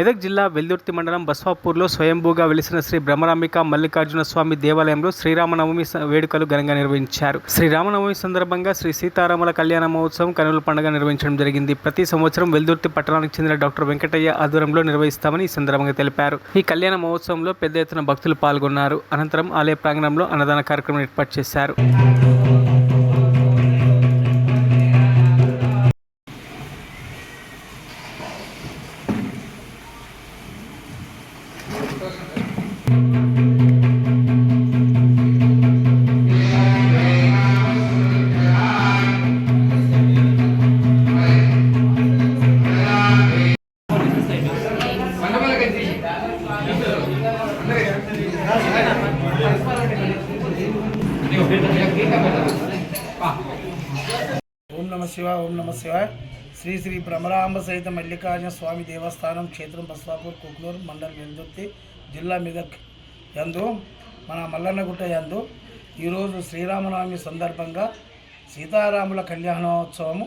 మెదక్ జిల్లా వెల్దుర్తి మండలం బస్వాపూర్లో స్వయంభూగా వెలిసిన శ్రీ బ్రహ్మరాంబిక మల్లికార్జున స్వామి దేవాలయంలో శ్రీరామనవమి వేడుకలు ఘనంగా నిర్వహించారు. శ్రీరామనవమి సందర్భంగా శ్రీ సీతారాముల కళ్యాణ మహోత్సవం కనుల పండుగ నిర్వహించడం జరిగింది. ప్రతి సంవత్సరం వెల్దుర్తి పట్టణానికి చెందిన డాక్టర్ వెంకటయ్య ఆధ్వర్యంలో నిర్వహిస్తామని ఈ సందర్భంగా తెలిపారు. ఈ కళ్యాణ మహోత్సవంలో పెద్ద ఎత్తున భక్తులు పాల్గొన్నారు. అనంతరం ఆలయ ప్రాంగణంలో అన్నదాన కార్యక్రమం ఏర్పాటు చేశారు. ఓం నమ శివాయ. ఓం నమ శివాయ. శ్రీ శ్రీ బ్రహ్మరాంబ సహిత మల్లికార్జున స్వామి దేవస్థానం క్షేత్రం బస్వాపూర్ కుక్నూర్ మండల్ వెల్దుర్తి జిల్లా మెదక్ యందు మన మల్లన్నగుట్ట యందు ఈరోజు శ్రీరామనవమి సందర్భంగా సీతారాముల కళ్యాణోత్సవము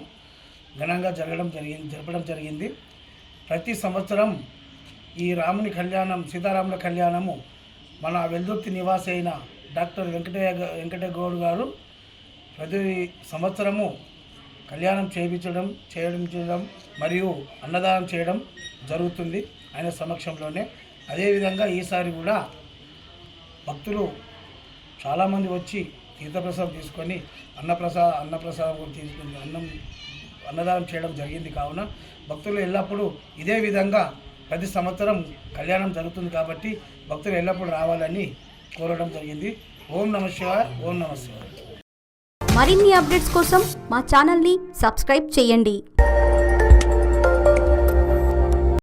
ఘనంగా జరపడం జరిగింది. ప్రతి సంవత్సరం ఈ రాముని కళ్యాణం సీతారాముల కళ్యాణము మన వెల్దుర్తి నివాసి అయిన డాక్టర్ వెంకటయ్య గౌడ్ గారు ప్రతి సంవత్సరము కళ్యాణం చేయడం మరియు అన్నదానం చేయడం జరుగుతుంది ఆయన సమక్షంలోనే. అదేవిధంగా ఈసారి కూడా భక్తులు చాలామంది వచ్చి తీర్థప్రసాదం తీసుకొని అన్నప్రసాదం కూడా తీసుకుని అన్నదానం చేయడం జరిగింది. కావున భక్తులు ఎల్లప్పుడూ ఇదే విధంగా ప్రతి సంవత్సరం కళ్యాణం జరుగుతుంది కాబట్టి భక్తులు ఎల్లప్పుడూ రావాలని కోరడం జరిగింది. ఓం నమ శివాయ. ఓం నమ శివాయ. మరిన్ని అప్డేట్స్ కోసం మా ఛానల్ని సబ్స్క్రైబ్ చేయండి.